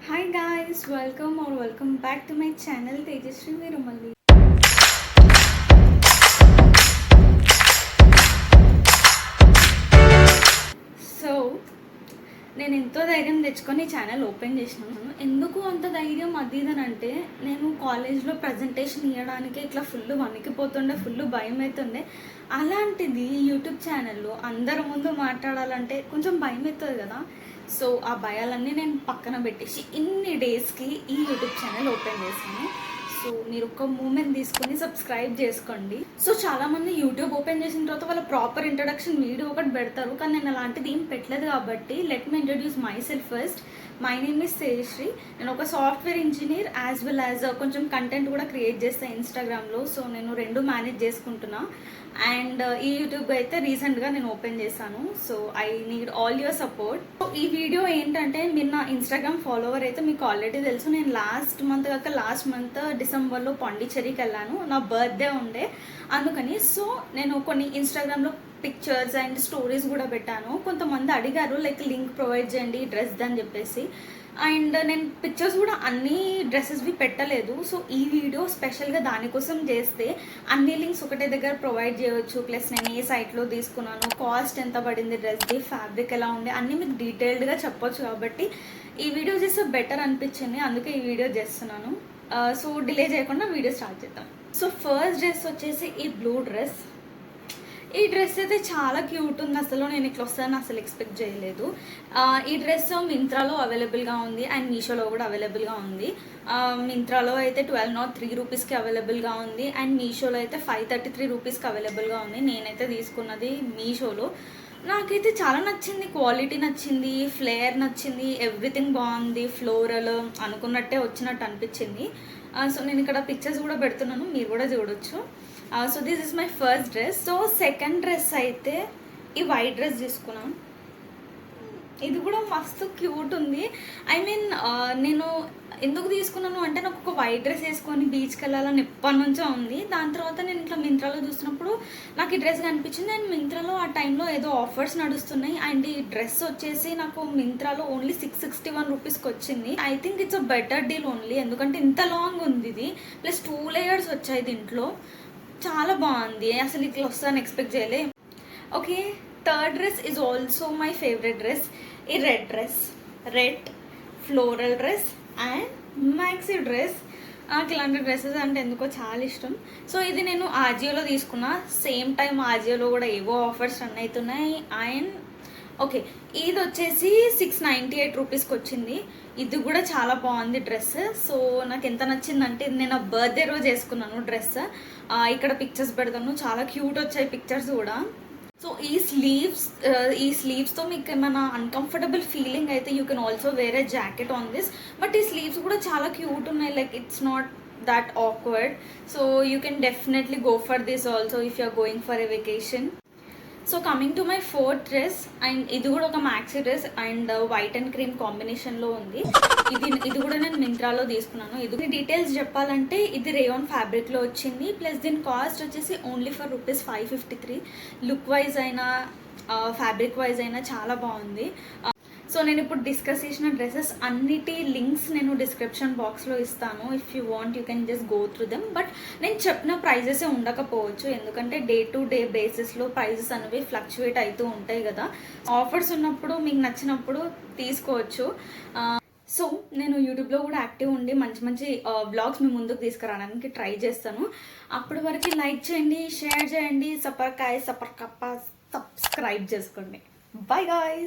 Hi guys, welcome back to my channel Tejasri Virumalli. So నేను ఎంతో ధైర్యం తెచ్చుకొని ఛానల్ ఓపెన్ చేసినాను. ఎందుకు అంత ధైర్యం అది ఇదనంటే నేను కాలేజ్లో ప్రజెంటేషన్ ఇవ్వడానికి ఇట్లా ఫుల్ వణికిపోతుండే, ఫుల్ భయం అవుతుండే. అలాంటిది యూట్యూబ్ ఛానల్లో అందరి ముందు మాట్లాడాలంటే కొంచెం భయం అవుతుంది కదా. సో ఆ భయాలన్నీ నేను పక్కన పెట్టేసి ఇన్ని డేస్కి ఈ యూట్యూబ్ ఛానల్ ఓపెన్ చేశాను. సో మీరు ఒక మూమెంట్ తీసుకొని సబ్స్క్రైబ్ చేసుకోండి. సో చాలామంది యూట్యూబ్ ఓపెన్ చేసిన తర్వాత వాళ్ళ ప్రాపర్ ఇంట్రడక్షన్ వీడియో ఒకటి పెడతారు, కానీ నేను అలాంటిది ఏం పెట్టలేదు. కాబట్టి let me introduce my self first. My name is Tejasri. నేను ఒక software engineer as well as కొంచెం కంటెంట్ కూడా క్రియేట్ చేస్తాను ఇన్స్టాగ్రామ్లో. సో నేను రెండు మేనేజ్ చేసుకుంటున్నా. అండ్ ఈ యూట్యూబ్ అయితే రీసెంట్గా నేను ఓపెన్ చేశాను. So I need all your support. So ఈ వీడియో ఏంటంటే, మీరు నా ఇన్స్టాగ్రామ్ ఫాలోవర్ అయితే మీకు ఆల్రెడీ తెలుసు. నేను లాస్ట్ మంత్ డిసెంబర్లో పాండిచ్చేరికి వెళ్ళాను. నా బర్త్డే ఉండే అందుకని. సో నేను కొన్ని ఇన్స్టాగ్రామ్లో పిక్చర్స్ అండ్ స్టోరీస్ కూడా పెట్టాను. కొంతమంది అడిగారు లైక్ లింక్ ప్రొవైడ్ చేయండి డ్రెస్ అని చెప్పేసి. అండ్ నేను పిక్చర్స్ కూడా అన్ని డ్రెస్సెస్వి పెట్టలేదు. సో ఈ వీడియో స్పెషల్గా దానికోసం చేస్తే అన్ని లింక్స్ ఒకటే దగ్గర ప్రొవైడ్ చేయవచ్చు. ప్లస్ నేను ఏ సైట్లో తీసుకున్నాను, కాస్ట్ ఎంత పడింది, డ్రెస్ది ఫ్యాబ్రిక్ ఎలా ఉండే అన్నీ మీకు డీటెయిల్డ్గా చెప్పొచ్చు. కాబట్టి ఈ వీడియో చేస్తే బెటర్ అనిపించింది, అందుకే ఈ వీడియో చేస్తున్నాను. సో డిలే చేయకుండా వీడియో స్టార్ట్ చేద్దాం. సో ఫస్ట్ డ్రెస్ వచ్చేసి ఈ బ్లూ డ్రెస్. ఈ డ్రెస్ అయితే చాలా క్యూట్ ఉంది. అసలు నేను ఇట్లా వస్తానని అసలు ఎక్స్పెక్ట్ చేయలేదు. ఈ డ్రెస్ మింత్రాలో అవైలబుల్గా ఉంది అండ్ మీషోలో కూడా అవైలబుల్గా ఉంది. మింత్రాలో అయితే 1203 రూపీస్కి అవైలబుల్గా ఉంది అండ్ మీషోలో అయితే 533 రూపీస్కి అవైలబుల్గా ఉంది. నేనైతే తీసుకున్నది మీషోలో. నాకైతే చాలా నచ్చింది, క్వాలిటీ నచ్చింది, ఫ్లేయర్ నచ్చింది, ఎవ్రీథింగ్ బాగుంది. ఫ్లోరల్ అనుకున్నట్టే వచ్చినట్టు అనిపించింది. సో నేను ఇక్కడ పిక్చర్స్ కూడా పెడుతున్నాను, మీరు కూడా చూడొచ్చు. So this is my first dress. So second dress అయితే ఈ వైట్ డ్రెస్ తీసుకున్నాను. ఇది కూడా మస్తు క్యూట్ ఉంది. ఐ మీన్ నేను ఎందుకు తీసుకున్నాను అంటే, నాకు ఒక వైట్ డ్రెస్ వేసుకొని బీచ్కి వెళ్ళాలని ఎప్పటి నుంచో ఉంది. దాని తర్వాత నేను ఇట్లా మింత్రాలో చూసినప్పుడు నాకు ఈ డ్రెస్ కనిపించింది. అండ్ మింత్రాలో ఆ టైంలో ఏదో ఆఫర్స్ నడుస్తున్నాయి. అండ్ ఈ డ్రెస్ వచ్చేసి నాకు మింత్రాలో ఓన్లీ 661 రూపీస్కి వచ్చింది. I think it's a better deal only, ఎందుకంటే ఇంత లాంగ్ ఉంది ఇది. ప్లస్ 2 లేయర్స్ వచ్చాయి దీంట్లో. చాలా బాగుంది, అసలు ఇట్లా వస్తుందని ఎక్స్పెక్ట్ చేయలే. Okay, third dress is also my favourite dress. ఈ red floral dress and maxi dress. నాకు ఇలాంటి డ్రెస్సెస్ అంటే ఎందుకో చాలా ఇష్టం. సో ఇది నేను ఆజియోలో తీసుకున్నా. సేమ్ టైం ఆజియోలో కూడా ఏవో ఆఫర్స్ రన్ అవుతున్నాయి. అండ్ ఓకే, ఇది వచ్చేసి 698 రూపీస్కి వచ్చింది. ఇది కూడా చాలా బాగుంది డ్రెస్. సో నాకు ఎంత నచ్చిందంటే, ఇది నేను బర్త్డే రోజు వేసుకున్నాను డ్రెస్. ఇక్కడ పిక్చర్స్ పెడతాను, చాలా క్యూట్ వచ్చాయి పిక్చర్స్ కూడా. సో ఈ స్లీవ్స్తో మీకు ఏమైనా అన్కంఫర్టబుల్ ఫీలింగ్ అయితే you can also wear a jacket on this. But ఈ స్లీవ్స్ కూడా చాలా క్యూట్ ఉన్నాయి, like it's not that awkward. So you can definitely go for this also if you are going for a vacation. So coming to my fourth dress, and ఇది కూడా ఒక maxi dress and white and cream కాంబినేషన్లో ఉంది. ఇది కూడా నేను మింత్రాలో తీసుకున్నాను. ఇది డీటెయిల్స్ చెప్పాలంటే, ఇది రేయాన్ ఫ్యాబ్రిక్లో వచ్చింది. ప్లస్ దీని కాస్ట్ వచ్చేసి ఓన్లీ ఫర్ ₹553. లుక్ వైజ్ అయినా ఫ్యాబ్రిక్ వైజ్ అయినా చాలా బాగుంది. సో నేను ఇప్పుడు డిస్కస్ చేసిన డ్రెస్సెస్ అన్నిటి లింక్స్ నేను డిస్క్రిప్షన్ బాక్స్లో ఇస్తాను. If you want you can just go through them. But నేను చెప్పిన ప్రైజెసే ఉండకపోవచ్చు, ఎందుకంటే డే టు డే బేసిస్లో ప్రైజెస్ అనేవి ఫ్లక్చువేట్ అవుతూ ఉంటాయి కదా. ఆఫర్స్ ఉన్నప్పుడు మీకు నచ్చినప్పుడు తీసుకోవచ్చు. సో నేను యూట్యూబ్లో కూడా యాక్టివ్ ఉండి మంచి బ్లాగ్స్ మీ ముందుకు తీసుకురావడానికి ట్రై చేస్తాను. అప్పటి వరకు లైక్ చేయండి, షేర్ చేయండి, సపర్కప్ప సబ్స్క్రైబ్ చేసుకోండి. Bye guys.